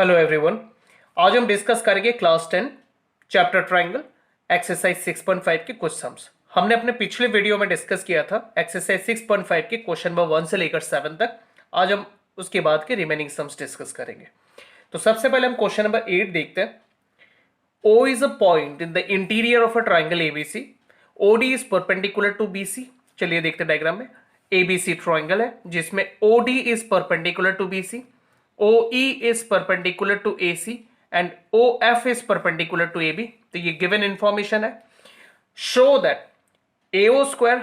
Hello everyone. आज हम discuss करेंगे क्लास 10 चैप्टर ट्रायंगल एक्सरसाइज 6.5 के कुछ सम्स। हमने अपने पिछले वीडियो में डिस्कस किया था एक्सरसाइज 6.5 के क्वेश्चन नंबर 1 से लेकर 7 तक। आज हम उसके बाद के रिमेनिंग सम्स डिस्कस करेंगे। तो सबसे पहले हम क्वेश्चन नंबर 8 देखते हैं। O is a point in the interior of a triangle ABC. OD is perpendicular to BC. चलिए देखते हैं डायग्राम में। ABC ट्रायंगल है जिसमें OD is perpendicular to BC, OE is perpendicular to AC and OF is perpendicular to AB. तो ये given information है। Show that AO square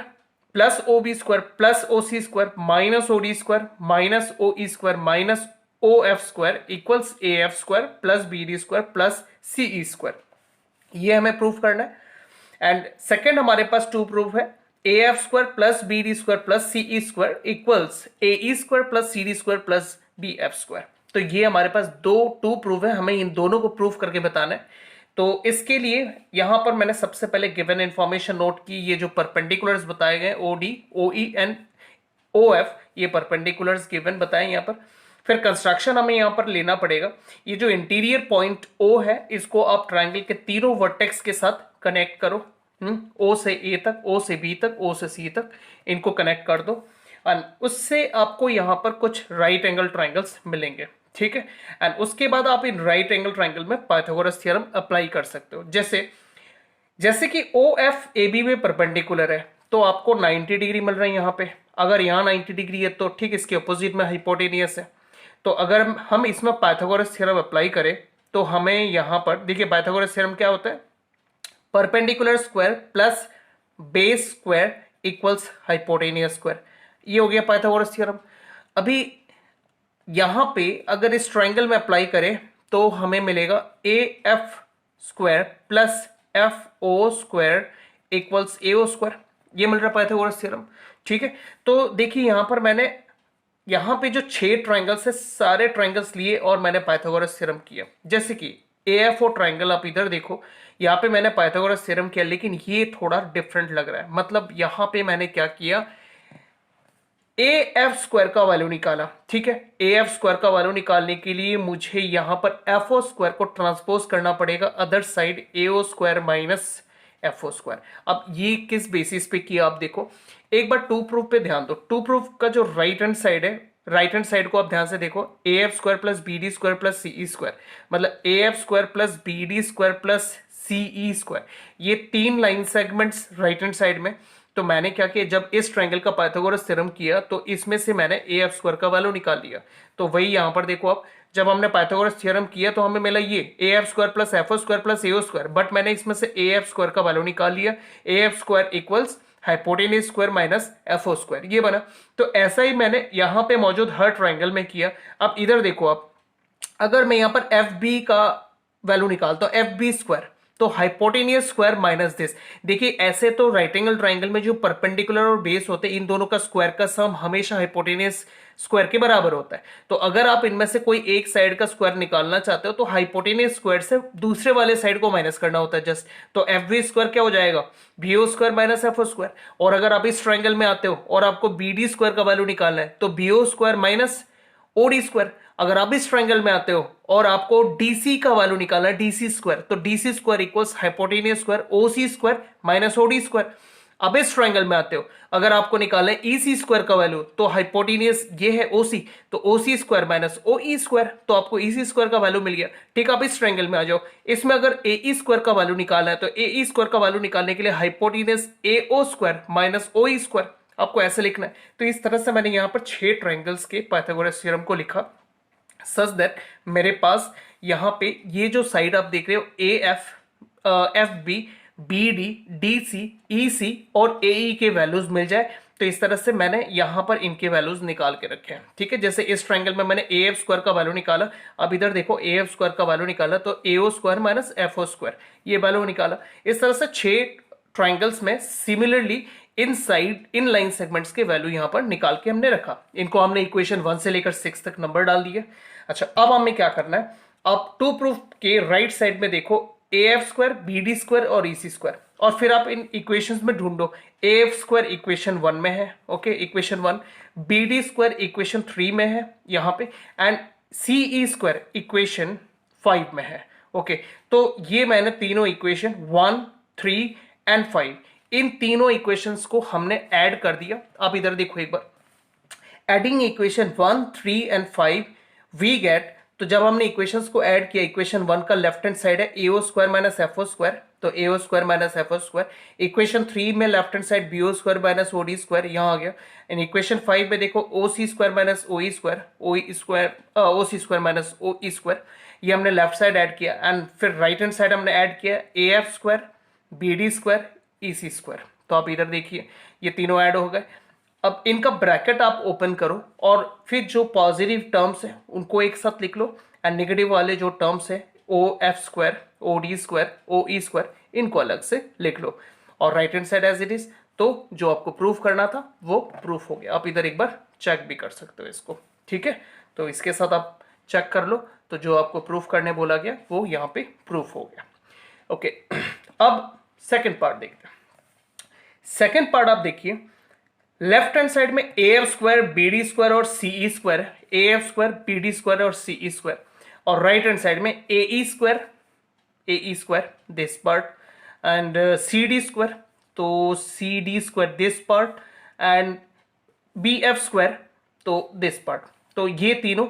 plus OB square plus OC square minus OD square minus OE square minus OF square equals AF square plus BD square plus CE square. ये हमें proof करना है। And second हमारे पास to proof है। AF square plus BD square plus CE square equals AE square plus CD square plus BF square. तो ये हमारे पास to proof है, हमें इन दोनों को प्रूफ करके बताना है। तो इसके लिए यहां पर मैंने सबसे पहले गिवन इंफॉर्मेशन नोट की। ये जो परपेंडिकुलर्स बताए गए OD, OE एंड OF, ये परपेंडिकुलर्स गिवन बताए यहां पर। फिर कंस्ट्रक्शन हमें यहां पर लेना पड़ेगा। ये जो इंटीरियर पॉइंट O है इसको आप ट्रायंगल के तीनों वर्टेक्स के साथ कनेक्ट करो। O से A तक, O से B तक, O से C तक, इनको कनेक्ट कर दो। एंड उससे आपको यहां पर कुछ राइट एंगल ट्रायंगल्स मिलेंगे, ठीक है। एंड उसके बाद आप इन राइट एंगल ट्रायंगल में पाइथागोरस थ्योरम अप्लाई कर सकते हो। जैसे कि OF AB में परपेंडिकुलर है तो आपको 90 डिग्री मिल रहा है यहां पे। अगर यहां 90 डिग्री है तो ठीक इसके अपोजिट में हाइपोटेनियस है। तो अगर हम इसमें पाइथागोरस थ्योरम अप्लाई करें तो हमें यहां पर देखिए पाइथागोरस थ्योरम क्या होता है, perpendicular square plus base square equals hypotenuse square. ये हो गया पाइथागोरस थ्योरम। अभी यहां पे अगर इस ट्रायंगल में अप्लाई करें तो हमें मिलेगा AF square plus FO square equals AO square. ये मिल रहा है पाइथागोरस थ्योरम, ठीक है। तो देखिए यहां पर मैंने यहां पे जो 6 ट्रायंगल्स है सारे ट्रायंगल्स लिए और मैंने पाइथागोरस थ्योरम किया। जैसे कि AFO ट्रायंगल आप इधर देखो, यहां पे मैंने पाइथागोरस थ्योरम किया लेकिन ये थोड़ा डिफरेंट लग रहा है। मतलब यहां पे मैंने क्या किया, AF स्क्वायर का वैल्यू निकाला, ठीक है। AF स्क्वायर का वैल्यू निकालने के लिए मुझे यहां पर FO स्क्वायर को ट्रांसपोज करना पड़ेगा other side AO square minus FO square. अब ये किस बेसिस पे किया आप देखो। एक बार टू प्रूफ पे ध्यान दो। टू प्रूफ का जो राइट हैंड साइड है, राइट हैंड साइड को आप ध्यान से देखो। AF square plus BD square plus CE square, मतलब AF square plus BD square plus CE square, ये 3 line segments right hand side में। तो मैंने क्या किया, जब इस ट्रायंगल का पाइथागोरस थ्योरम किया तो इसमें से मैंने AF स्क्वायर का वैल्यू निकाल लिया। तो वही यहां पर देखो आप, जब हमने पाइथागोरस थ्योरम किया तो हमें मिला ये AF square plus FO square plus AO square, but मैंने इसमें से AF स्क्वायर का वैल्यू निकाल लिया। AF square equals hypotenuse square minus FO square, ये बना। तो ऐसा ही मैंने यहां पे मौजूद हर ट्रायंगल में किया। अब इधर देखो आप, अगर मैं यहां पर FB का वैल्यू निकालता हूं FB स्क्वायर तो हाइपोटेनियस स्क्वायर माइनस दिस। देखिए ऐसे तो राइट एंगल ट्रायंगल में जो परपेंडिकुलर और बेस होते हैं इन दोनों का स्क्वायर का सम हमेशा हाइपोटेनियस स्क्वायर के बराबर होता है। तो अगर आप इनमें से कोई एक साइड का स्क्वायर निकालना चाहते हो तो हाइपोटेनियस स्क्वायर से दूसरे वाले साइड को माइनस करना होता है जस्ट। तो FB स्क्वायर क्या हो जाएगा, BO square minus FO square. और अगर आप इस ट्रायंगल में आते हो और आपको BD स्क्वायर का वैल्यू निकालना है तो BO square minus OD square. अगर आप इस ट्रायंगल में आते हो और आपको DC का वैल्यू निकालना है DC स्क्वायर, तो DC square equals hypotenuse square OC square minus OD square. अब इस ट्रायंगल में आते हो, अगर आपको निकालना है EC स्क्वायर का वैल्यू तो हाइपोटेनियस ये है OC, तो OC square minus OE square, तो आपको EC स्क्वायर का वैल्यू मिल गया। ठीक, आप इस ट्रायंगल में आ जाओ। इसमें अगर AE स्क्वायर का वैल्यू निकालना है तो AE स्क्वायर का वैल्यू निकालने के लिए hypotenuse AO square minus OE square, आपको ऐसे लिखना है। तो इस तरह से मैंने यहां पर 6 ट्रायंगल्स के पाइथागोरस थ्योरम को लिखा सच दैट मेरे पास यहां पे ये जो साइड आप देख रहे हो AF, FB, BD, DC, EC और AE के वैल्यूज मिल जाए। तो इस तरह से मैंने यहां पर इनके वैल्यूज निकाल के रखे हैं, ठीक है। जैसे इस ट्रायंगल में मैंने AF स्क्वायर का वैल्यू निकाला, अब इधर देखो AF स्क्वायर का वैल्यू निकाला तो AO square minus FO square, ये वैल्यू निकाला। इस तरह से 6 ट्रायंगल्स में similarly in side in line segments के वैल्यू यहां पर निकाल के हमने रखा। इनको हमने इक्वेशन 1 से लेकर 6 तक नंबर डाल दिए। अच्छा, अब हमें क्या करना है, आप टू प्रूफ के राइट साइड में देखो AF स्क्वायर, BD स्क्वायर और EC स्क्वायर, और फिर आप इन इक्वेशंस में ढूंढो। AF स्क्वायर इक्वेशन 1 में है, okay, equation 1, BD square equation 3 में है यहां पे, and C E square equation 5 में है। ओके, तो ये मैंने तीनों इक्वेशन 1, 3 एंड 5 इन तीनों इक्वेशंस को हमने ऐड कर दिया। आप इधर देखो एक बार, adding equation 1, 3 and 5 we get, तो जब हमने इक्वेशंस को ऐड किया, इक्वेशन 1 का लेफ्ट हैंड साइड है A O square minus F O square, तो A O square minus F O square. Equation 3 में left hand side B O square minus O D square, यहां आ गया। And equation 5 में देखो O C square minus O E square, O C square minus O E square, ये हमने left side add किया। And फिर राइट हैंड साइड हमने ऐड किया A F square, B D square, E C square. तो आप इधर देखिए ये तीनों ऐड हो गए। अब इनका ब्रैकेट आप ओपन करो और फिर जो पॉजिटिव टर्म्स है उनको एक साथ लिख लो, एंड नेगेटिव वाले जो टर्म्स है O F square, O D square, O E square, इनको अलग से लिख लो और right hand side as it is. तो जो आपको प्रूफ करना था वो प्रूफ हो गया। आप इधर एक बार चेक भी कर सकते हो इसको, ठीक है। तो इसके साथ आप चेक कर लो, तो जो आपको प्रूफ करने बोला गया वो यहाँ पे प्रूफ हो गया। ओके, अब सेकेंड पार्ट देखते हैं। सेकेंड पार्ट आप देखिए, लेफ्ट हैंड साइड में A F square, B D square और C E square, A F square, B D square और सी ई स्क्वायर, और राइट हैंड साइड में A E square, this part, and C D square, तो C D square this part, and B F square, तो this part. तो ये तीनों,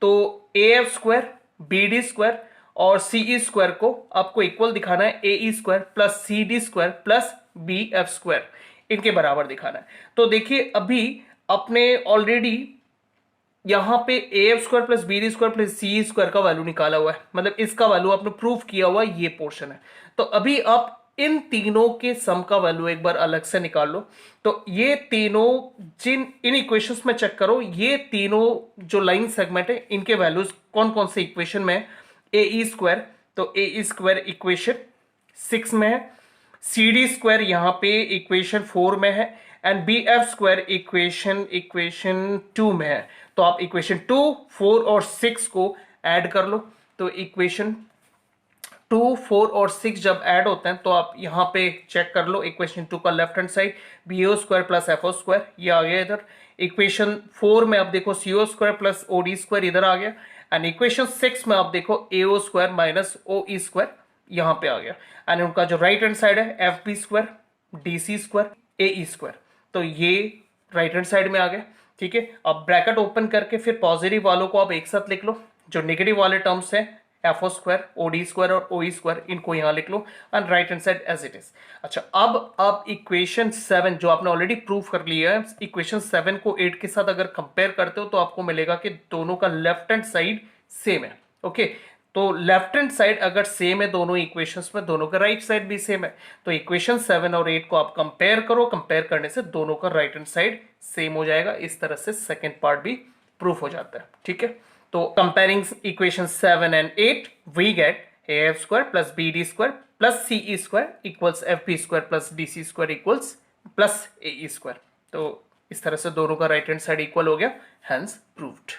तो A F square, B D square और C E square को आपको इक्वल दिखाना है ए E square plus C D square plus B F square, इनके बराबर दिखाना है। तो देखिए अभी अपने ऑलरेडी यहां पे A F square plus B D square plus C square का वैल्यू निकाला हुआ है, मतलब इसका वैल्यू आपने प्रूफ किया हुआ ये पोर्शन है। तो अभी आप इन तीनों के सम का वैल्यू एक बार अलग से निकाल लो। तो ये तीनों इन इक्वेशंस में चेक करो, ये तीनों जो लाइन सेगमेंट है इनके वैल्यूज कौन कौन से इक्वेशन में है। ए ई स्क्वायर, तो ए ई स्क्वायर इक्वेशन 6 में है, सी डी स्क्वायर यहाँ पे इक्वेशन 4 में है, and B F square equation 2 में है। तो आप इक्वेशन 2, 4 और 6 को ऐड कर लो। तो इक्वेशन 2, 4 और 6 जब ऐड होते हैं तो आप यहाँ पे चेक कर लो, इक्वेशन 2 का left hand side B O square plus F O square, ये आ गया इधर। इक्वेशन 4 में आप देखो C O square plus O D square, इधर आ गया। एंड इक्वेशन 6 में आप देखो A O square minus O E square, यहाँ पे आ गया। एंड उनका जो राइट हैंड साइड है F B square, D C square, A E square, तो ये राइट हैंड साइड में आ गया, ठीक है। अब ब्रैकेट ओपन करके फिर पॉजिटिव वालों को आप एक साथ लिख लो, जो नेगेटिव वाले टर्म्स है F O square, O D square और ओ ई स्क्वायर, इनको यहां लिख लो, and right hand side as it is. अच्छा, अब आप इक्वेशन 7 जो आपने ऑलरेडी प्रूव कर लिया है, इक्वेशन 7 को 8 के साथ अगर कंपेयर करते हो तो आपको मिलेगा कि दोनों का लेफ्ट हैंड साइड सेम है। ओके, तो लेफ्ट हैंड साइड अगर सेम है दोनों इक्वेशंस में, दोनों का राइट साइड भी सेम है, तो इक्वेशन 7 और 8 को आप कंपेयर करो, कंपेयर करने से दोनों का राइट हैंड साइड सेम हो जाएगा। इस तरह से सेकेंड पार्ट भी प्रूफ हो जाता है, ठीक है। तो comparing equation 7 and 8 we get A F square plus B D square plus C E square equals F B square plus D C square equals plus A E square. तो इस तरह से दोनों का राइट हैंड साइड इक्वल हो गया, hence proved.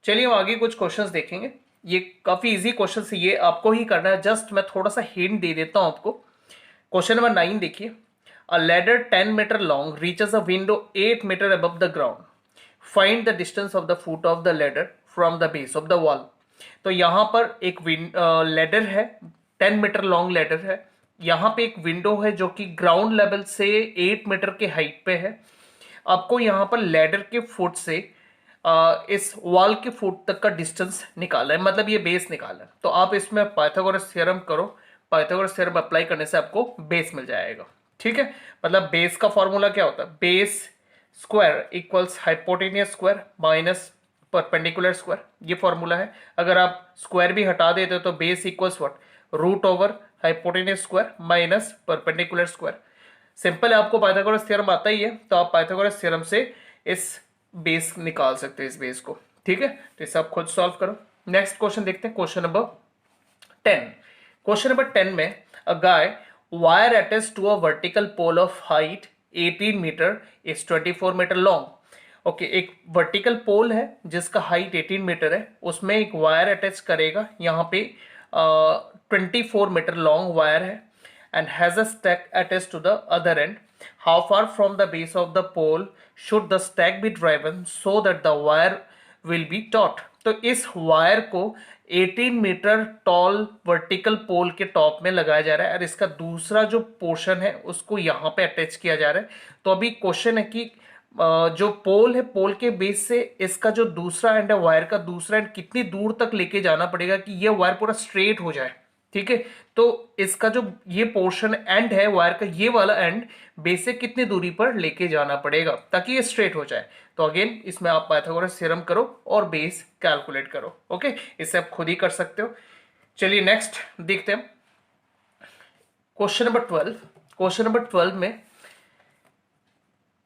चलिए हम आगे कुछ क्वेश्चंस देखेंगे। ये काफी इजी क्वेश्चन है, ये आपको ही करना है। जस्ट मैं थोड़ा सा हिंट दे देता हूं आपको। क्वेश्चन नंबर 9 देखिए, a ladder 10 meter long reaches a window 8 meter above the ground, find the distance of the foot of the ladder from the base of the wall. तो यहां पर एक लैडर है, 10 मीटर लॉन्ग लैडर है, यहां पे एक विंडो है जो कि ग्राउंड लेवल से 8 मीटर के हाइट पे है। आपको यहां पर लैडर के फुट से इस वॉल के फुट तक का डिस्टेंस निकाला है, मतलब ये बेस निकाला है। तो आप इसमें पाइथागोरस थ्योरम करो, पाइथागोरस थ्योरम अप्लाई करने से आपको बेस मिल जाएगा, ठीक है। मतलब बेस का फॉर्मूला क्या होता है, base square equals hypotenuse square minus perpendicular square, ये फॉर्मूला है। अगर आप स्क्वायर भी हटा देते हो तो base equals what, root over hypotenuse square minus perpendicular square. Simple है, आपको पाइथागोरस थ्योरम आता ही है, तो आप पाइथागोरस थ्योरम से इस बेस निकाल सकते हैं, इस बेस को, ठीक है। तो इसे आप खुद सॉल्व करो। नेक्स्ट क्वेश्चन देखते हैं, क्वेश्चन नंबर 10। क्वेश्चन नंबर 10 में a guy wire attached to a vertical pole of height 18 metre is 24 metre long. Okay, एक वर्टिकल पोल है जिसका हाइट 18 मीटर है, उसमें एक वायर अटैच करेगा, यहाँ पे 24 मीटर लॉन्ग वायर है, and has a stack attached to the other end. How far from the base of the pole should the stack be driven so that the wire will be taught. तो इस wire को 18 metre toll vertical पोल के top में लगाया जा रहा है और इसका दूसरा जो पोर्शन है उसको यहां पे अटैच किया जा रहा है। तो अभी क्वेश्चन है कि जो पोल है, पोल के बेस से इसका जो दूसरा एंड है, वायर का दूसरा एंड कितनी दूर तक लेके जाना पड़ेगा कि ये वायर पूरा स्ट्रेट हो जाए। ठीक है, तो इसका जो ये पोर्शन एंड है वायर का, ये वाला एंड बेस से कितनी दूरी पर लेके जाना पड़ेगा ताकि ये स्ट्रेट हो जाए। तो अगेन इसमें आप पाइथागोरस थ्योरम करो और बेस कैलकुलेट करो। ओके, इससे आप खुद ही कर सकते हो। चलिए नेक्स्ट देखते हैं क्वेश्चन नंबर 12। क्वेश्चन नंबर 12 में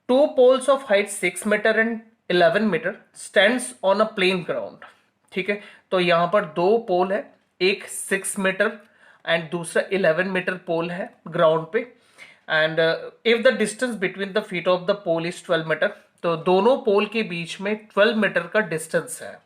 two poles of height 6 meter and 11 meter stands on a plane ground. ठीक है, तो यहां पर दो पोल है, एक 6 मीटर एंड दूसरा 11 मीटर पोल है ग्राउंड पे। And if the distance between the feet of the pole is 12 meter, तो दोनों पोल के बीच में 12 मीटर का डिस्टेंस है।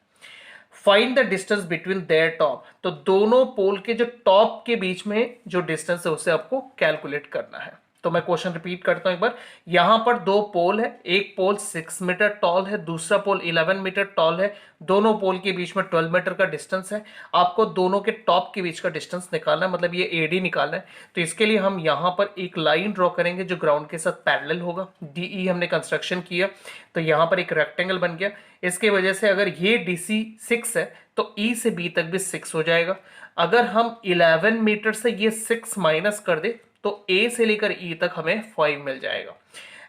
Find the distance between their top, तो दोनों पोल के जो टॉप के बीच में जो डिस्टेंस है उसे आपको कैलकुलेट करना है। तो मैं क्वेश्चन रिपीट करता हूं एक बार। यहां पर दो पोल है, एक पोल 6 मीटर टॉल है, दूसरा पोल 11 मीटर टॉल है। दोनों पोल के बीच में 12 मीटर का डिस्टेंस है। आपको दोनों के टॉप के बीच का डिस्टेंस निकालना है, मतलब ये एडी निकालना है। तो इसके लिए हम यहां पर एक लाइन ड्रॉ करेंगे जो ग्राउंड के साथ पैरेलल होगा। डीई हमने कंस्ट्रक्शन किया तो यहां पर एक रेक्टेंगल बन गया। इसकी वजह से अगर ये डीसी 6 है तो ई से बी तक भी 6 हो जाएगा। अगर हम 11 मीटर से ये 6 माइनस कर दे तो ए से लेकर ई तक हमें 5 मिल जाएगा।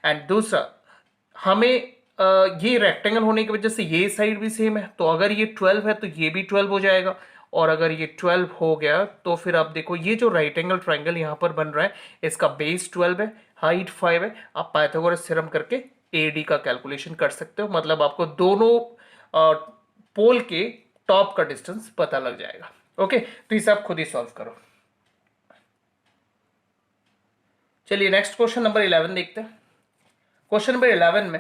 एंड दूसरा, हमें ये रेक्टेंगल होने की वजह से ये साइड भी सेम है, तो अगर ये 12 है तो ये भी 12 हो जाएगा। और अगर ये 12 हो गया तो फिर आप देखो ये जो राइट एंगल ट्राइंगल यहां पर बन रहा है इसका बेस 12 है, हाइट 5 है। आप पाइथागोरस थ्योरम करके एडी का कैलकुलेशन कर सकते हो, मतलब आपको दोनों पोल के टॉप का डिस्टेंस पता लग जाएगा। ओके, तो इसे आप खुद ही सॉल्व करो। चलिए नेक्स्ट क्वेश्चन नंबर 11 देखते हैं। क्वेश्चन नंबर 11 में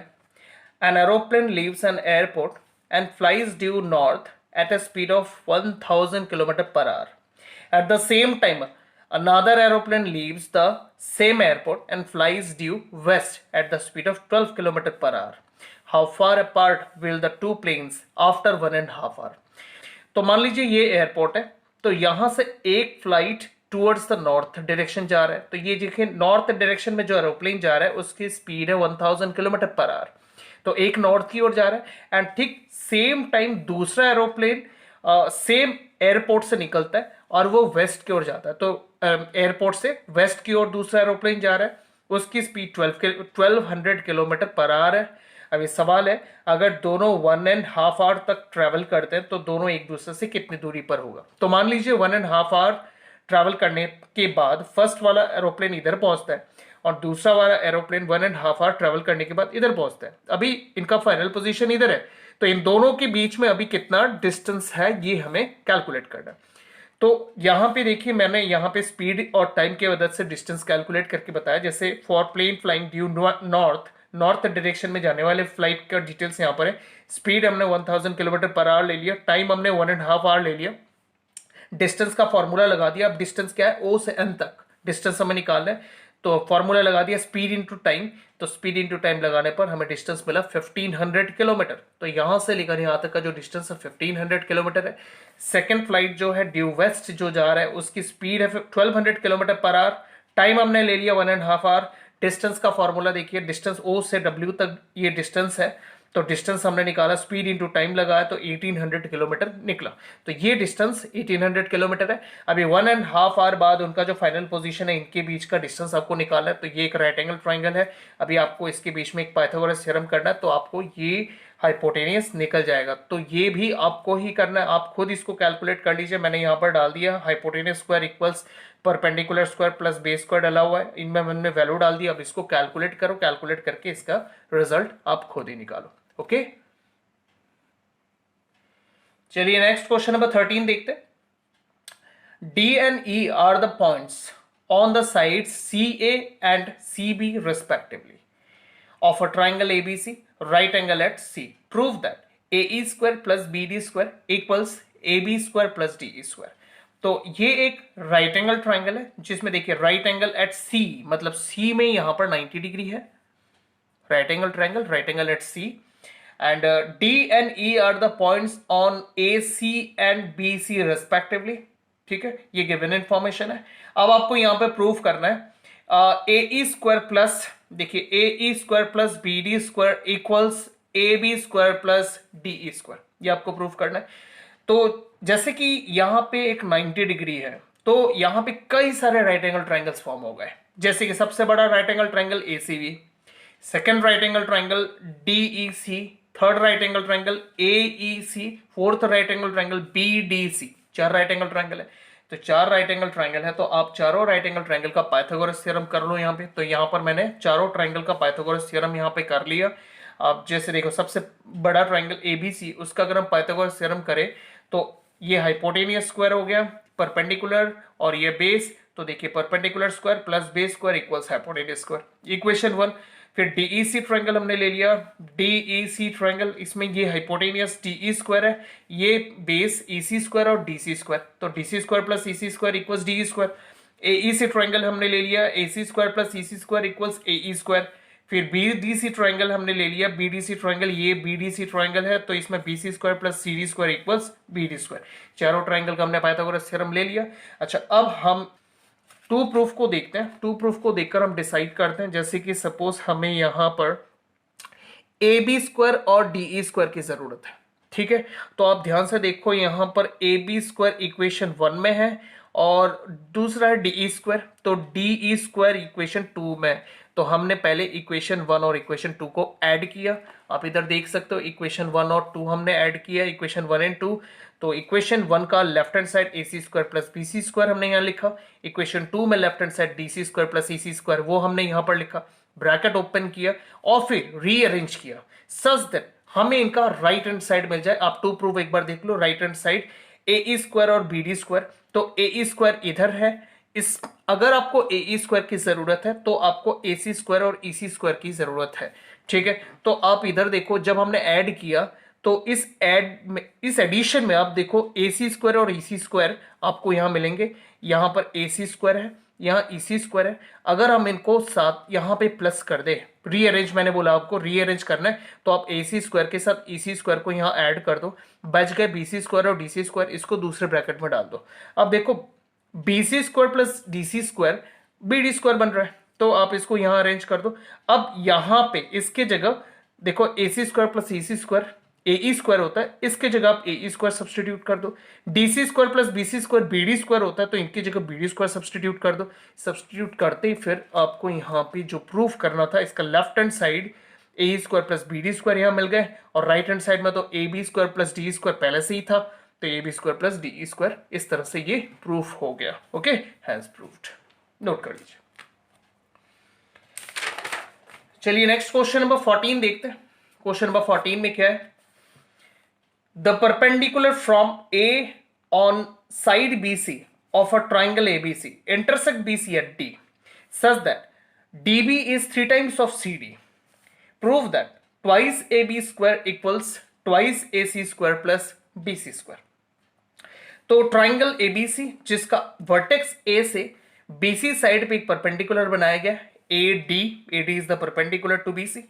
an aeroplane leaves an airport and flies due north at a speed of 1000 kilometre per hour. At the same time another aeroplane leaves the same airport and flies due west at the speed of 12 kilometer per hour. How far apart will the two planes after 1.5 hour? तो मान लीजिए ये airport है, तो यहां से एक flight towards the north direction जा रहा है। तो ये देखिए नॉर्थ डायरेक्शन में जो एरोप्लेन जा रहा है उसकी स्पीड है 1000 किलोमीटर पर आवर। तो एक नॉर्थ की ओर जा रहा है एंड ठीक सेम टाइम दूसरा एरोप्लेन सेम एयरपोर्ट से निकलता है और वो वेस्ट की ओर जाता है। तो एयरपोर्ट से वेस्ट की ओर दूसरा एरोप्लेन जा रहा है, उसकी स्पीड 1200 किलोमीटर पर आवर है। अभी सवाल है अगर दोनों 1.5 आवर तक ट्रेवल करते हैं तो दोनों एक दूसरे से कितनी दूरी पर होगा। तो मान लीजिए 1.5 आवर ट्रैवल करने के बाद फर्स्ट वाला एरोप्लेन इधर पहुंचता है और दूसरा वाला एरोप्लेन 1.5 आवर ट्रैवल करने के बाद इधर पहुंचता है। अभी इनका फाइनल पोजीशन इधर है, तो इन दोनों के बीच में अभी कितना डिस्टेंस है ये हमें कैलकुलेट करना है। तो यहां पे देखिए मैंने यहां पे स्पीड और टाइम की मदद से डिस्टेंस कैलकुलेट करके बताया। जैसे for plane flying due north direction में जाने वाले फ्लाइट का डिटेल्स यहां पर है। स्पीड हमने 1000 किलोमीटर पर आवर ले लिया, टाइम हमने 1.5 आवर ले लिया, डिस्टेंस का फॉर्मूला लगा दिया। अब डिस्टेंस क्या है, ओ से एन तक डिस्टेंस हमें निकालना है, तो फॉर्मूला लगा दिया स्पीड इंटू टाइम। तो स्पीड इंटू टाइम लगाने पर हमें डिस्टेंस मिला 1500 किलोमीटर। तो यहां से लेकर यहां तक का जो डिस्टेंस है 1500 किलोमीटर है। सेकंड फ्लाइट जो है ड्यू वेस्ट जो जा रहा है उसकी स्पीड है 1200 किलोमीटर पर आवर, टाइम हमने ले लिया 1.5 आवर। डिस्टेंस का फॉर्मूला देखिए, डिस्टेंस ओ से डब्ल्यू तक ये डिस्टेंस है, तो डिस्टेंस हमने निकाला, स्पीड इंटू टाइम लगाया तो 1800 किलोमीटर निकला। तो ये डिस्टेंस 1800 किलोमीटर है। अभी 1.5 आवर बाद उनका जो फाइनल पोजीशन है इनके बीच का डिस्टेंस आपको निकालना है। तो ये एक राइट एंगल ट्राइंगल है, अभी आपको इसके बीच में एक पाइथागोरस थ्योरम करना है, तो आपको ये हाइपोटेनियस निकल जाएगा। तो ये भी आपको ही करना है, आप खुद इसको कैलकुलेट कर लीजिए। मैंने यहाँ पर डाल दिया hypotenuse square equals perpendicular square plus base square डाला हुआ है, इनमें हमने वैल्यू डाल दिया। अब इसको कैलकुलेट करो, कैलकुलेट करके इसका रिजल्ट आप खुद ही निकालो। ओके, चलिए नेक्स्ट क्वेश्चन नंबर 13 देखते हैं। D and E are the points on the sides C A and C B respectively of a triangle ABC right angle at C. Prove that A E square plus B D square equals A B square plus D E square. तो ये एक right angle triangle है जिसमें देखिए right angle at सी, मतलब सी में यहां पर 90 डिग्री है। Right angle triangle, right angle at C and D and E are the points on A C and B C respectively. ठीक है, ये गिवन इंफॉर्मेशन है। अब आपको यहां पे प्रूफ करना है ए ई स्क्वायर प्लस, देखिए A E square plus B D square equals A B square plus D E square, ये आपको प्रूफ करना है। तो जैसे कि यहां पे एक 90 डिग्री है, तो यहां पे कई सारे राइट एंगल ट्राइंगल्स फॉर्म हो गए। जैसे कि सबसे बड़ा right angle triangle ACB, second right angle triangle DEC, third right angle triangle AEC, fourth right angle triangle BDC. चार राइट एंगल ट्राइंगल है, तो चार राइट एंगल ट्राइंगल है, तो आप चारों राइट एंगल ट्राइंगल का पाइथागोरस थ्योरम कर लो यहाँ पे। तो यहाँ पर मैंने चारों ट्राइंगल का पाइथागोरस थ्योरम यहाँ पे कर लिया। आप जैसे देखो, सबसे बड़ा ट्राइंगल एबीसी, उसका अगर हम पाइथागोरस थ्योरम करें तो ये हाइपोटेनियस स्क्वायर हो गया, परपेंडिकुलर, और ये बेस, तो देखिए perpendicular square plus base square equals hypotenuse square, equation 1। फिर डीईसी ट्रायंगल हमने ले लिया, डीईसी ट्रायंगल, इसमें ये हाइपोटेनियस डीई स्क्वायर है, ये बेस ईसी स्क्वायर और डीसी स्क्वायर, तो DC square plus EC square equals DE square. AEC triangle हमने ले लिया, AC square plus EC square equals AE square. फिर बीडीसी ट्रायंगल हमने ले लिया, बीडीसी ट्रायंगल, ये बीडीसी ट्रायंगल है, तो इसमें BC square plus CD square equals BD square. चारों ट्रायंगल का हमने पाइथागोरस थ्योरम ले लिया। अच्छा, अब हम टू प्रूफ को देखते हैं। टू प्रूफ को देखकर हम डिसाइड करते हैं, जैसे कि सपोज हमें यहां पर ए बी स्क्वायर और डीई स्क्वायर की जरूरत है। ठीक है, तो आप ध्यान से देखो, यहां पर ए बी स्क्वायर इक्वेशन 1 में है और दूसरा है डीई स्क्वायर, तो डीई स्क्वायर इक्वेशन 2 में है। तो हमने पहले इक्वेशन 1 और इक्वेशन 2 को ऐड किया। आप इधर देख सकते हो, इक्वेशन 1 और 2 हमने ऐड किया, इक्वेशन 1 एंड 2। तो इक्वेशन 1 का left hand side A C square plus B C square हमने यहाँ लिखा, इक्वेशन 2 में left hand side D C square plus E C square वो हमने यहाँ पर लिखा, ब्रैकेट ओपन किया और फिर रीअरेंज किया सच दैट हमें इनका राइट हैंड साइड मिल जाए। आप टू प्रूफ एक बार देख लो, right hand side A square और बी डी स्क्वायर, तो ए स्क्वायर इधर है, इस अगर आपको ए स्क्वायर की जरूरत है तो आपको ए सी स्क्वायर और ई सी स्क्वायर की जरूरत है। ठीक है, तो आप इधर देखो, जब हमने ऐड किया तो इस एडिशन में आप देखो ए सी स्क्वायर और ई सी स्क्वायर आपको यहां मिलेंगे। यहां पर ए सी स्क्वायर है, यहाँ ई सी स्क्वायर है, अगर हम इनको साथ यहाँ पे प्लस कर दे, रीअरेंज, मैंने बोला आपको रीअरेंज करना है, तो आप ए सी स्क्वायर के साथ ई सी स्क्वायर को यहाँ ऐड कर दो, बच गए बी सी स्क्वायर और डी सी स्क्वायर, इसको दूसरे ब्रैकेट में डाल दो। अब देखो B C square plus D C square B D square बन रहा है, तो आप इसको यहाँ अरेंज कर दो। अब यहाँ पे इसके जगह देखो ए C square plus E C square ए स्क्वायर होता है, इसके जगह आप ए स्क्वायर सब्सटीट्यूट कर दो। D C square plus B C square B D square होता है, तो इनकी जगह बी डी स्क्वायर सब्सटीट्यूट कर दो। सब्सटीट्यूट करते ही फिर आपको यहाँ पे जो प्रूफ करना था, इसका left hand side A square plus B D square यहाँ मिल गए, और राइट हैंड साइड में तो A B square plus D square पहले से ही था, तो A B square plus D square, इस तरह से ये प्रूफ हो गया। ओके, हैज प्रूव्ड, नोट कर लीजिए। चलिए नेक्स्ट क्वेश्चन नंबर 14 देखते हैं। क्वेश्चन नंबर 14 में क्या है, the perpendicular from A on side BC of a triangle ABC intersect BC at D such that DB is 3 times of CD. Prove that twice AB square equals twice AC square plus BC square. तो triangle ABC जिसका vertex A से BC side पे एक perpendicular बनाया गया, AD is the perpendicular to BC।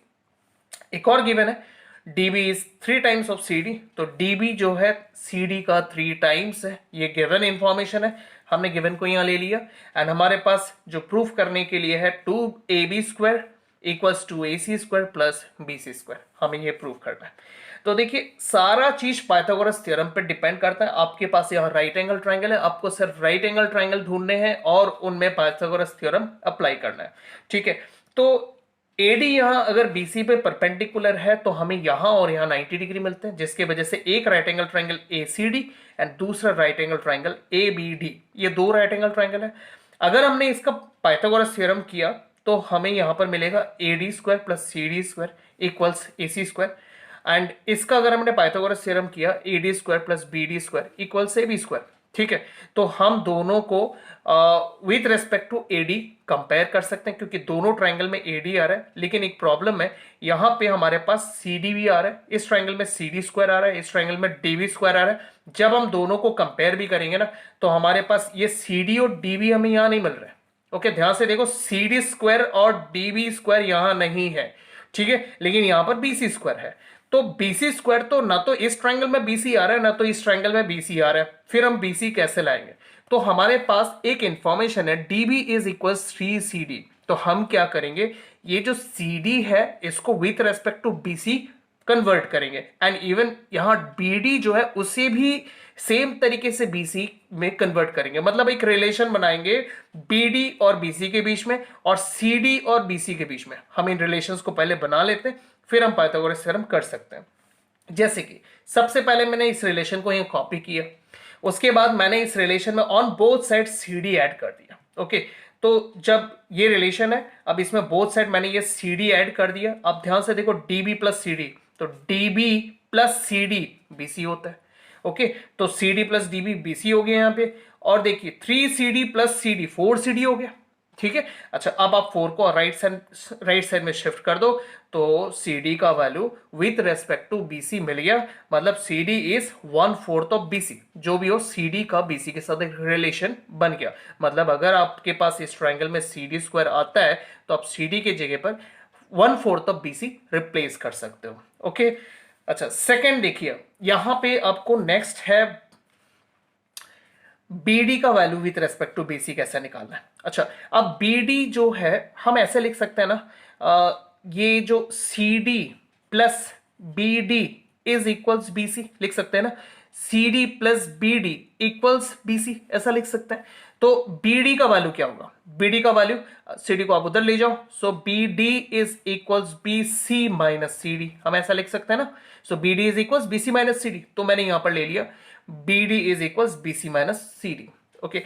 एक और given है DB is 3 times of CD, तो DB जो है CD का 3 टाइम्स है, ये गिवन इंफॉर्मेशन है, हमने गिवन को यहां ले लिया। एंड हमारे पास जो प्रूफ करने के लिए है 2AB square equals to AC square plus BC square, हमें ये प्रूफ करना है। तो देखिए सारा चीज पाइथागोरस थ्योरम पे डिपेंड करता है। आपके पास यहाँ राइट एंगल ट्राइंगल है, आपको सिर्फ राइट एंगल ट्राइंगल ढूंढने हैं और उनमें पाइथागोरस थ्योरम अप्लाई करना है। ठीक है, तो AD यहां अगर BC पे परपेंडिकुलर है तो हमें यहां और यहां 90 डिग्री मिलते हैं, जिसके वजह से एक right angle triangle ACD and दूसरा राइट एंगल ट्राइंगल ABD, ये दो राइट एंगल ट्राइंगल है। अगर हमने इसका पाइथागोरस थ्योरम किया तो हमें यहां पर मिलेगा AD square plus CD square equals AC square, and इसका अगर हमने पाइथागोरस थ्योरम किया AD square plus BD square equals AB square. ठीक है, तो हम दोनों को with respect to AD compare कर सकते हैं, क्योंकि दोनों ट्राइंगल में AD आ रहा है, लेकिन एक प्रॉब्लम है, यहां पे हमारे पास CD भी आ रहा है, इस ट्राइंगल में CD स्क्वायर आ रहा है, इस ट्राइंगल में DB स्क्वायर आ रहा है। जब हम दोनों को कंपेयर भी करेंगे ना, तो हमारे पास ये CD और DB हमें यहां नहीं मिल रहा है। ओके, ध्यान से देखो, CD स्क्वायर और DB स्क्वायर यहां नहीं है, ठीक है, लेकिन यहां पर BC स्क्वायर है। तो BC स्क्वायर तो ना तो इस ट्रायंगल में BC आ रहा है ना तो इस ट्रायंगल में BC आ रहा है, फिर हम BC कैसे लाएंगे? तो हमारे पास एक इंफॉर्मेशन है DB इज इक्वल 3CD। तो हम क्या करेंगे, ये जो CD है इसको with respect to BC convert करेंगे, एंड इवन यहां BD जो है उसे भी सेम तरीके से BC में कन्वर्ट करेंगे। मतलब एक रिलेशन बनाएंगे BD और BC के बीच में और CD और BC के बीच में। हम इन रिलेशंस को पहले बना लेते हैं, फिर हम पाइथागोरस थ्योरम कर सकते हैं। जैसे कि सबसे पहले मैंने इस रिलेशन को यहां कॉपी किया, उसके बाद मैंने इस रिलेशन में on both side CD add कर दिया। ओके, तो जब ये रिलेशन है, अब इसमें बोथ साइड मैंने ये CD ऐड कर दिया। अब ध्यान से देखो DB प्लस CD, तो DB प्लस CD BC होता है। ओके, तो CD प्लस DB BC हो गया यहां पे, और देखिए 3CD प्लस CD 4CD हो गया। ठीक है, अच्छा अब आप 4 को राइट साइड में शिफ्ट कर दो, तो CD का value with respect to BC मिल गया। मतलब CD इज 1/4 ऑफ BC। जो भी हो, CD का BC के साथ एक रिलेशन बन गया। मतलब अगर आपके पास इस ट्रायंगल में CD स्क्वायर आता है तो आप CD के जगह पर 1/4 ऑफ BC रिप्लेस कर सकते हो। ओके, अच्छा सेकेंड देखिए, यहां पे आपको नेक्स्ट है BD का value with respect to BC कैसे निकालना है। अच्छा, अब BD जो है हम ऐसे लिख सकते हैं ना, ये जो CD plus BD is equals BC लिख सकते हैं ना, CD plus BD equals BC ऐसा लिख सकते हैं। तो BD का वैल्यू क्या होगा? BD का वैल्यू, CD को आप उधर ले जाओ, सो BD is equals BC minus CD, हम ऐसा लिख सकते हैं ना। सो BD is equals BC minus CD, तो मैंने यहां पर ले लिया BD is equals BC minus CD। Okay,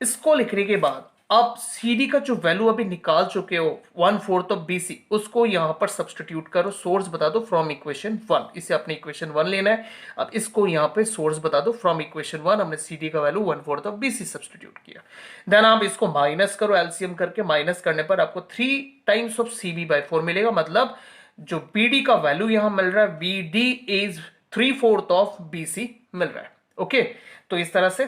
इसको लिखने के बाद आप CD का जो वैल्यू अभी निकाल चुके हो 1/4 ऑफ BC, उसको यहां पर सब्सटीट्यूट करो। सोर्स बता दो फ्रॉम इक्वेशन 1, इसे अपने इक्वेशन 1 लेना है। अब इसको यहां पे सोर्स बता दो फ्रॉम इक्वेशन 1, हमने CD का वैल्यू 1/4 ऑफ BC सब्सटीट्यूट किया। देन आप इसको माइनस करो, एलसीएम करके माइनस करने पर आपको 3 टाइम्स ऑफ CB/4 मिलेगा। मतलब जो BD का वैल्यू यहां मिल रहा है, BD इज 3/4 ऑफ BC मिल रहा है। ओके, तो इस तरह से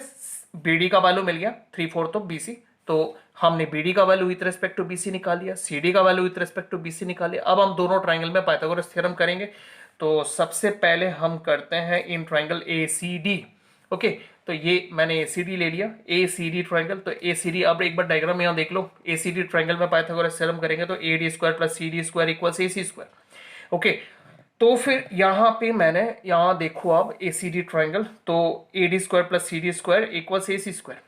BD का वैल्यू मिल गया 3/4 ऑफ BC। तो हमने BD का value with respect to BC निकाल लिया, CD का value with respect to BC निकाल लिया। अब हम दोनों ट्राइंगल में पाइथागोरस थ्योरम करेंगे। तो सबसे पहले हम करते हैं इन ट्राइंगल ACD। ओके, तो ये मैंने ACD ले लिया, ACD ट्राइंगल। तो ACD, अब एक बार डायग्राम यहां देख लो। ACD ट्राइंगल में पाइथागोरस थ्योरम करेंगे तो AD square plus CD square equals AC square. Okay, तो फिर यहां पे मैंने, यहां देखो आप ACD ट्राइंगल, तो AD square plus CD square equals AC square.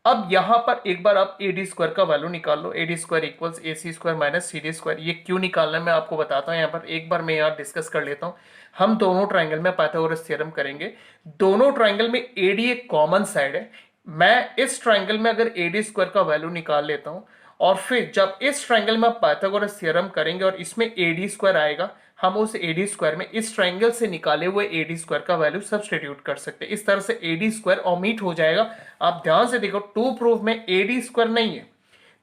अब यहां पर एक बार आप AD स्क्वायर का वैल्यू निकाल लो, AD square equals AC square minus CD square. ये क्यों निकालना है मैं आपको बताता हूं। यहाँ पर एक बार मैं यहाँ डिस्कस कर लेता हूं। हम दोनों ट्राइंगल में पाइथागोरस थ्योरम करेंगे। दोनों ट्राइंगल में AD एक कॉमन साइड है। मैं इस ट्राइंगल में अगर AD स्क्वायर का वैल्यू निकाल लेता हूं, और फिर जब इस ट्राइंगल में पाइथागोरस थ्योरम करेंगे और इसमें AD स्क्वायर आएगा, हम उस AD स्क्वायर में इस ट्राइंगल से निकाले हुए AD स्क्वायर का वैल्यू सब्सटीट्यूट कर सकते हैं। इस तरह से AD स्क्वायर ओमिट हो जाएगा। आप ध्यान से देखो, टू प्रूफ में AD स्क्वायर नहीं है,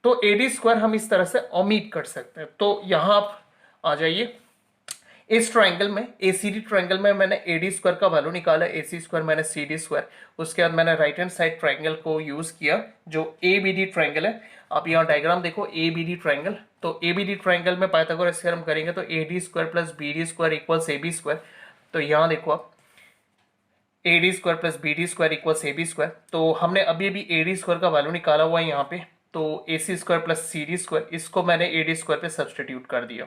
तो AD स्क्वायर हम इस तरह से ओमिट कर सकते हैं। तो यहां आप आ जाइए, इस ट्राइंगल में ACD ट्राइंगल में मैंने AD स्क्वायर का वैल्यू निकाला AC square minus CD square. उसके बाद मैंने राइट हैंड साइड ट्राइंगल को यूज किया जो ABD ट्राइंगल है। आप यहाँ डायग्राम देखो, ABD ट्राइंगल। तो ABD ट्राइंगल में पाइथागोरस थ्योरम करेंगे तो AD square plus BD square equals AB square. तो यहाँ देखो आप, AD square plus BD square equals AB square. तो हमने अभी अभी AD स्क्वायर का वैल्यू निकाला हुआ है यहाँ पे, तो AC square plus CD square, इसको मैंने AD स्क्वायर पे सब्सटीट्यूट कर दिया।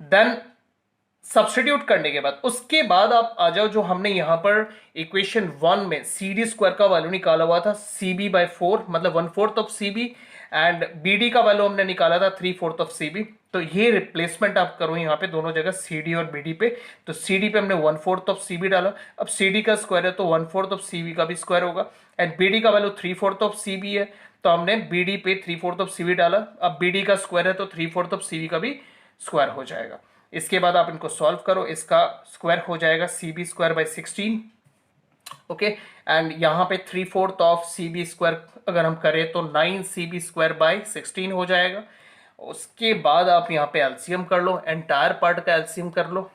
देन सब्सटीट्यूट करने के बाद, उसके बाद आप आ जाओ, जो हमने यहां पर इक्वेशन 1 में CD स्क्वायर का वैल्यू निकाला हुआ था CB/4, मतलब 1/4 ऑफ CB, एंड BD का वैल्यू हमने निकाला था 3/4 ऑफ CB। तो ये रिप्लेसमेंट आप करो यहाँ पे दोनों जगह, CD और BD पे। तो CD पे हमने 1/4 ऑफ CB डाला। अब CD का स्क्वायर है तो 1/4 ऑफ CB का भी स्क्वायर होगा, एंड BD का वैल्यू 3/4 ऑफ CB है, तो हमने BD पे 3/4 ऑफ CB डाला। अब BD का स्क्वायर है तो 3/4 ऑफ CB का भी स्क्वायर हो जाएगा। इसके बाद आप इनको सॉल्व करो, इसका स्क्वायर हो जाएगा CB square by 16। Okay, and यहाँ पे 3/4 ऑफ CB स्क्वायर अगर हम करें तो 9 CB स्क्वायर बाई 16 हो जाएगा। उसके बाद आप यहाँ पे एलसीएम कर लो, एंटायर पार्ट का एलसीएम कर लो।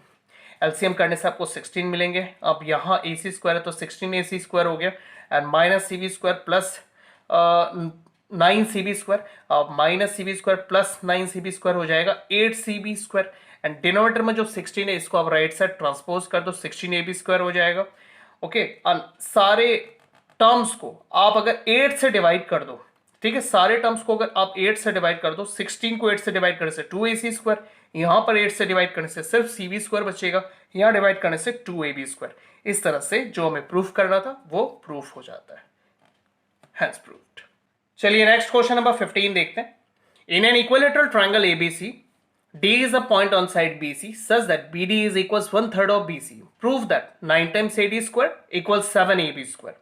एलसीएम करने से आपको 16 मिलेंगे। अब यहाँ AC स्क्वायर है तो 16 AC स्क्वायर हो गया, and minus CB square plus 9 CB square. अब minus CB square plus 9 CB square हो जाएगा 8 CB स्क्वायर, एंड डिनोमिनेटर में जो 16 है इसको आप राइट साइड ट्रांसपोज कर दो, 16ab² हो जाएगा। ओके, सारे टर्म्स को आप अगर 8 से डिवाइड कर दो, ठीक है, सारे टर्म्स को अगर आप 8 से डिवाइड कर दो, 16 को 8 से डिवाइड करने से 2ac², यहां पर 8 से डिवाइड करने से सिर्फ cv² बचेगा, यहां डिवाइड करने से 2ab²। इस तरह से जो हमें प्रूफ करना था वो प्रूफ हो जाता है, हैंस प्रूव्ड। चलिए नेक्स्ट क्वेश्चन नंबर 15 देखते हैं। In an equilateral triangle ABC, D is a point on side BC such that BD is equals 1/3 of BC. Prove that 9 times AD² equals 7AB²।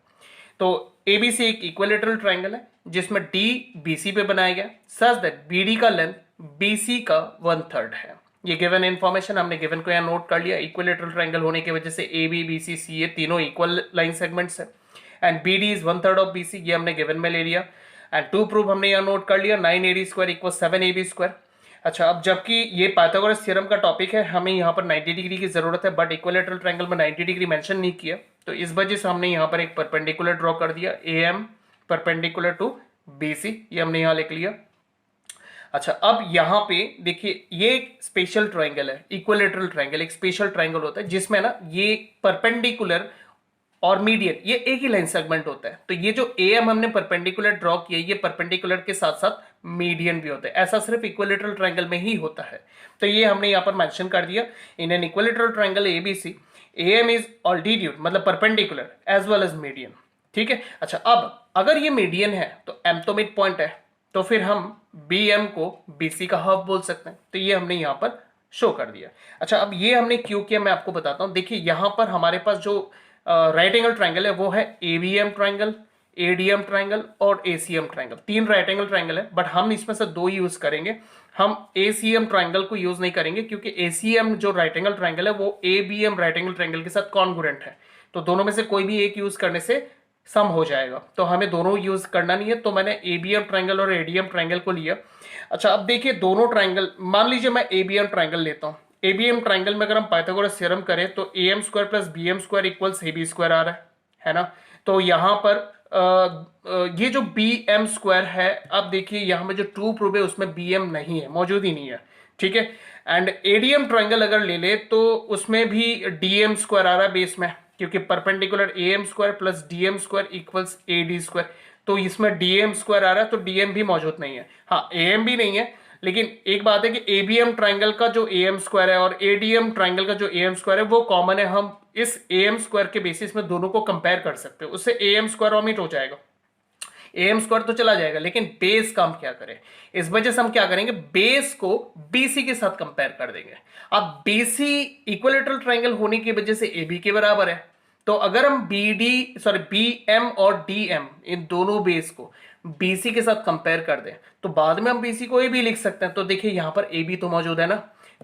तो ABC एक equilateral triangle है जिसमें D BC पे बनाया गया, such that BD का length BC का 1/3 है। ये गिवन इंफॉर्मेशन हमने गिवन को यहाँ नोट कर लिया। इक्विलेटरल ट्रायंगल होने की वजह से AB BC CA तीनों इक्वल लाइन सेगमेंट्स है and BD is 1/3 of BC, ये हमने गिवन में ले लिया। एंड टू प्रूफ हमने यहाँ नोट कर लिया, 9AD² इक्वल 7AB²। अच्छा, अब जबकि ये पाइथागोरस थ्योरम का टॉपिक है, हमें यहाँ पर 90 डिग्री की जरूरत है, बट इक्विलेटरल ट्रायंगल में 90 डिग्री मेंशन नहीं किया, तो इस वजह से हमने यहाँ पर एक परपेंडिकुलर ड्रॉ कर दिया, AM परपेंडिकुलर टू BC, ये हमने यहाँ लिख लिया। अच्छा, अब यहाँ पे देखिए ये एक स्पेशल ट्रायंगल है, इक्विलेटरल ट्रायंगल एक स्पेशल ट्रायंगल होता है जिसमें ना ये परपेंडिकुलर और मीडियन ये एक ही लाइन सेगमेंट होता है। तो ये जो AM हमने परपेंडिकुलर ड्रॉ किया, ये परपेंडिकुलर के साथ साथ मीडियन भी होता है, ऐसा सिर्फ इक्विलेटरल ट्रायंगल में ही होता है। तो ये हमने यहाँ पर मेंशन कर दिया, in an equilateral triangle ABC AM is altitude मतलब perpendicular as well as median, ठीक है। अच्छा, अब अगर ये मीडियन है तो M तो मिड पॉइंट है, तो फिर हम BM को BC का हाफ बोल सकते हैं, तो ये हमने यहाँ पर शो कर दिया। अच्छा, अब ये हमने क्यों किया मैं आपको बताता हूँ। देखिए यहाँ पर हमारे पास जो राइट एंगल ट्रायंगल है वो है ABM ट्रायंगल, ADM ट्रायंगल और ACM triangle, 3 right angle triangle है, बट हम इसमें से 2 यूज करेंगे। हम ACM ट्रायंगल को यूज नहीं करेंगे क्योंकि ACM जो राइट एंगल ट्रायंगल है वो ABM राइट एंगल ट्रायंगल के साथ कॉन्ग्रुएंट है, तो दोनों में से कोई भी एक यूज करने से सम हो जाएगा, तो हमें दोनों यूज करना नहीं है, तो मैंने ABM ट्रायंगल और ADM ट्रायंगल को लिया। अच्छा, अब देखिए दोनों ट्रायंगल, मान लीजिए मैं ABM ट्रायंगल लेता हूँ। ABM ट्रायंगल में अगर हम पाइथागोरस थ्योरम करें तो AM² plus BM² equals AB² आ रहा है ना। तो यहाँ पर ये जो BM² है, अब देखिए यहाँ में जो ट्रू प्रूफ है उसमें BM नहीं है, मौजूद ही नहीं है, ठीक है। एंड ADM ट्रायंगल अगर ले ले तो उसमें भी DM² आ रहा है बेस में, क्योंकि perpendicular AM² plus DM² equals AD², तो इसमें DM² आ रहा है, तो DM भी मौजूद नहीं है। हाँ, AM भी नहीं है, लेकिन एक बात है कि ABM ट्रायंगल का जो AM² है और ADM ट्रायंगल का जो AM² है वो कॉमन है, हम इस AM² के बेसिस में दोनों को कंपेयर कर सकते हैं, उससे AM² ओमिट हो जाएगा, AM² तो चला जाएगा, लेकिन बेस का हम क्या करें, इस वजह से हम क्या करेंगे, बेस को BC के साथ कंपेयर कर देंगे। अब BC इक्विलेटरल ट्रायंगल होने की वजह से AB के बराबर है, तो अगर हम BM और DM इन दोनों बेस को BC के साथ कंपेयर कर दें तो बाद में हम BC को AB लिख सकते हैं। तो देखिए यहाँ पर AB तो मौजूद है ना,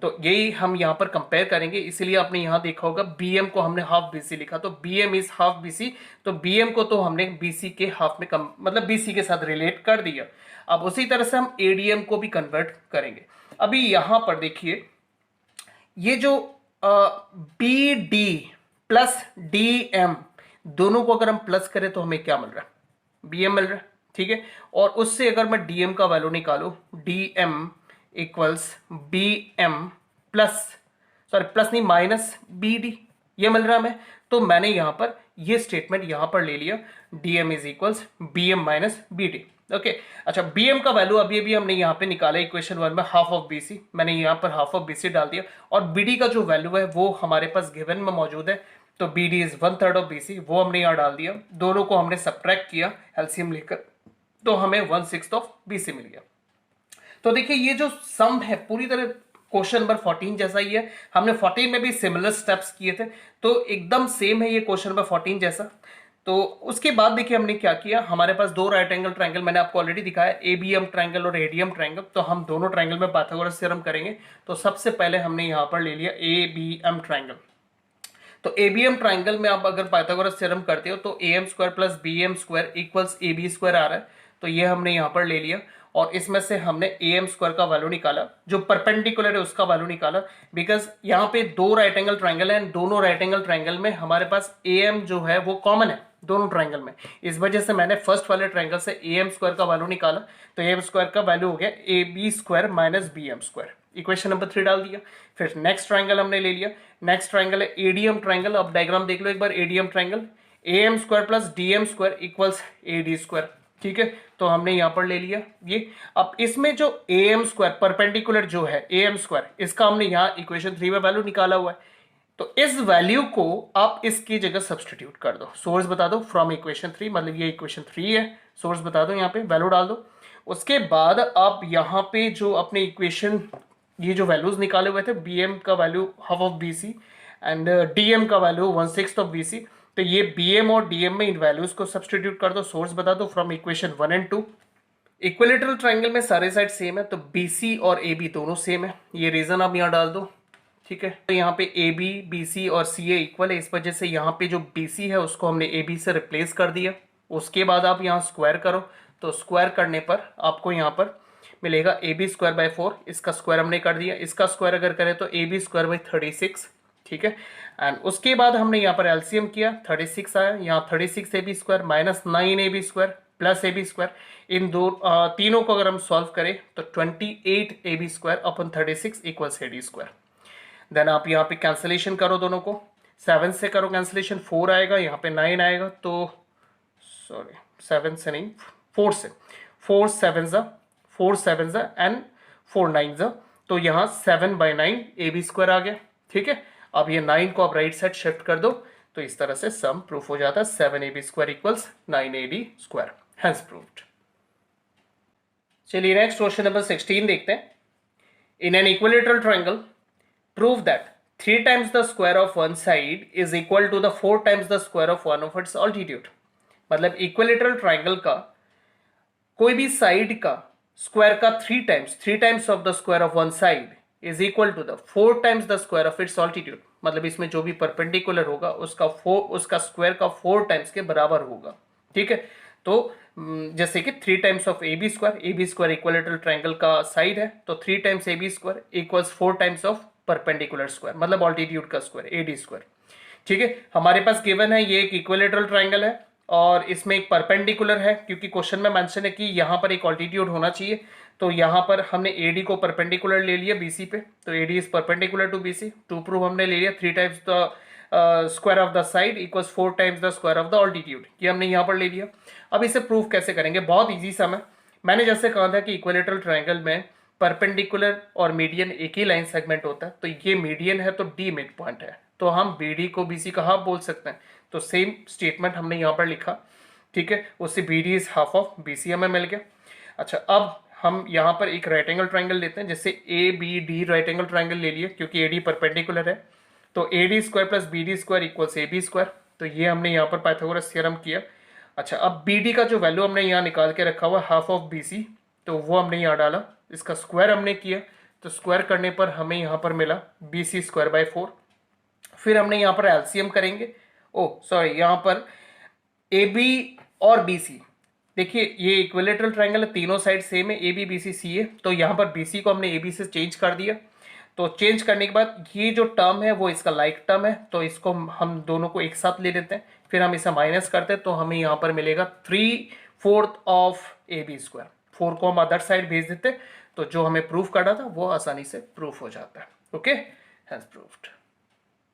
तो यही हम यहाँ पर कंपेयर करेंगे, इसलिए आपने यहाँ देखा होगा BM को हमने हाफ BC लिखा, तो BM इज हाफ BC, तो BM को तो हमने BC के हाफ में मतलब BC के साथ रिलेट कर दिया। अब उसी तरह से हम ADM को भी कन्वर्ट करेंगे। अभी यहाँ पर देखिए ये जो BD प्लस DM दोनों को अगर हम प्लस करें तो हमें क्या मिल रहा है, BM मिल रहा है, ठीक है। और उससे अगर मैं DM का वैल्यू निकालू, DM इक्वल्स BM प्लस नहीं माइनस BD, ये मिल रहा है हमें, तो मैंने यहां पर ये स्टेटमेंट यहां पर ले लिया, DM is equals BM minus BD। Okay, अच्छा, BM का वैल्यू अभी हमने यहाँ पे निकाला इक्वेशन 1 में, हाफ ऑफ BC, मैंने यहाँ पर हाफ ऑफ BC डाल दिया, और BD का जो वैल्यू है वो हमारे पास गिवन में मौजूद है, तो BD इज 1/3 ऑफ BC, वो हमने यहाँ डाल दिया, दोनों को हमने सब्ट्रैक्ट किया एलसीएम लेकर, तो हमें 1/6 ऑफ BC मिल गया। तो देखिए ये जो सम है पूरी तरह क्वेश्चन नंबर 14 जैसा ही है, हमने 14 में भी सिमिलर स्टेप्स किए थे, तो एकदम सेम है ये क्वेश्चन नंबर 14 जैसा। तो उसके बाद देखिए हमने क्या किया, हमारे पास 2 राइट एंगल ट्रायंगल मैंने आपको ऑलरेडी दिखाया, ABM ट्रायंगल और ADM ट्रायंगल, तो हम दोनों ट्रायंगल में पाइथागोरस थ्योरम करेंगे। तो सबसे पहले हमने यहाँ पर ले लिया ABM ट्रायंगल। तो ABM ट्रायंगल में आप अगर पाइथागोरस थ्योरम करते हो तो AM² plus BM² equals AB² आ रहा है, तो ये हमने यहाँ पर ले लिया, और इसमें से हमने AM² का वैल्यू निकाला, जो परपेंडिकुलर है उसका वैल्यू निकाला, बिकॉज यहाँ पे 2 राइट एंगल ट्रायंगल है, दोनों राइट एंगल ट्रायंगल में हमारे पास AM जो है वो कॉमन है दोनों ट्रायंगल में, इस वजह से मैंने फर्स्ट वाले ट्रायंगल से AM² का वैल्यू निकाला, तो AM² का वैल्यू हो गया AB² minus BM², equation number 3 डाल दिया। फिर नेक्स्ट ट्राइंगल हमने ले लिया, नेक्स्ट ट्राइंगल है एडीएम ट्राइंगल। अब डायग्राम देख लो एक बार, ADM triangle, A M square plus D M square equals A D square, ठीक है। तो हमने यहां पर ले लिया ये। अब इसमें जो ए एम स्क्वायर परपेंडिकुलर जो है ए एम स्क्वायर, इसका हमने यहाँ इक्वेशन 3 में वैल्यू निकाला हुआ है, तो इस वैल्यू को आप इसकी जगह सब्सटीट्यूट कर दो, सोर्स बता दो फ्रॉम इक्वेशन 3, मतलब ये इक्वेशन 3 है, सोर्स बता दो, यहाँ पे वैल्यू डाल दो। उसके बाद आप यहाँ पे जो अपने इक्वेशन ये जो वैल्यूज निकाले हुए थे, बी एम का value half of B C and D M का वैल्यू 1/6 ऑफ बी सी, तो ये बी एम और डी एम में इन वैल्यूज को सब्सटीट्यूट कर दो, सोर्स बता दो from equation 1 and 2। Equilateral triangle में सारे साइड सेम है, तो बी सी और ए बी दोनों सेम है, ये रीजन आप यहाँ डाल दो, ठीक है। तो यहाँ पे ए बी, बी सी और सी ए इक्वल है, इस वजह से यहाँ पे जो बी सी है उसको हमने ए बी से रिप्लेस कर दिया। उसके बाद आप यहाँ स्क्वायर करो, तो स्क्वायर करने पर आपको यहाँ पर मिलेगा ए बी स्क्वायर बाई 4, इसका स्क्वायर हमने कर दिया। इसका स्क्वायर अगर करें तो ए बी स्क्वायर बाई 36, ठीक है। एंड उसके बाद हमने यहाँ पर एलसीएम किया, 36 आया, यहाँ 36 A B square minus 9 A B square plus A B square, इन दो तीनों को अगर हम सॉल्व करें तो 28 ए बी स्क्वायर अपन 36 equals A D square. Then आप यहाँ पे कैंसिलेशन करो, दोनों को 7 से करो कैंसिलेशन, 4 आएगा, यहाँ पे 9 आएगा, तो सॉरी 7 से नहीं 4 से, 4 7 एंड 4 9 तो यहाँ 7/9 ए बी स्क्वायर आ गया, ठीक है। अब ये 9 को आप राइट साइड शिफ्ट कर दो, तो इस तरह से सम प्रूफ हो जाता है, 7 A B square equals 9 A D square, hence proved. चलिए नेक्स्ट क्वेश्चन नंबर 16 देखते हैं। In an equilateral triangle prove that 3 times the square of one side is equal to the 4 times the square of one of its altitude। मतलब equilateral triangle का कोई भी side का square का 3 times of the square of one side is equal to the 4 times the square of its altitude. मतलब इसमें जो भी परपेंडिकुलर होगा उसका स्क्वायर का 4 टाइम्स के बराबर होगा, ठीक है। तो जैसे कि 3 times of A B square equilateral triangle का साइड है, तो 3 times A B square equals 4 times of perpendicular square, मतलब ऑल्टीट्यूड का स्क्वायर ए डी स्क्वायर, ठीक है। हमारे पास गिवन है ये एक इक्विलेटरल ट्राइंगल है और इसमें एक परपेंडिकुलर है, क्योंकि क्वेश्चन में मेंशन है कि यहाँ पर एक ऑल्टीट्यूड होना चाहिए, तो यहाँ पर हमने ए डी को परपेंडिकुलर ले लिया बीसी पे, तो A D is perpendicular to BC. To prove हमने ले लिया 3 times the square of the side equals 4 times the square of the altitude, ये हमने यहाँ पर ले लिया। अब इसे प्रूव कैसे करेंगे, बहुत ईजी सम है। मैंने जैसे कहा था कि इक्विलेटरल ट्राइंगल में परपेंडिकुलर और मीडियन एक ही लाइन सेगमेंट होता है, तो ये मीडियन है तो डी मिड पॉइंट है, तो हम बी डी को बी सी का हाफ बोल सकते हैं, तो सेम स्टेटमेंट हमने यहाँ पर लिखा, ठीक है। उससे B D is half of B C हमें मिल गया। अच्छा, अब हम यहाँ पर एक राइट एंगल ट्राइंगल लेते हैं, जैसे A B D right angle triangle ले लिए, क्योंकि ए डी परपेंडिकुलर है, तो A D square plus B D square equals A B square, तो ये हमने यहाँ पर पाइथागोरस थ्योरम किया। अच्छा, अब बी डी का जो वैल्यू हमने यहाँ निकाल के रखा हुआ हाफ ऑफ बी सी, तो वो हमने यहाँ डाला, इसका स्क्वायर हमने किया, तो स्क्वायर करने पर हमें यहाँ पर मिला बी सी स्क्वायर बाई 4। फिर हमने यहाँ पर एलसीएम करेंगे, यहाँ पर ए बी और बी सी, देखिए ये इक्विलेटरल ट्राइंगल है, तीनों साइड सेम है, ए बी बी सी सी है, तो यहाँ पर बी सी को हमने ए बी से चेंज कर दिया। तो चेंज करने के बाद ये जो टर्म है वो इसका लाइक टर्म है, तो इसको हम दोनों को एक साथ ले लेते हैं, फिर हम इसे माइनस करते हैं, तो हमें यहाँ पर मिलेगा 3/4 ऑफ ए बी स्क्वायर। 4 को हम अदर साइड भेज देते, तो जो हमें प्रूफ करना था वो आसानी से प्रूफ हो जाता है। Okay, has proved.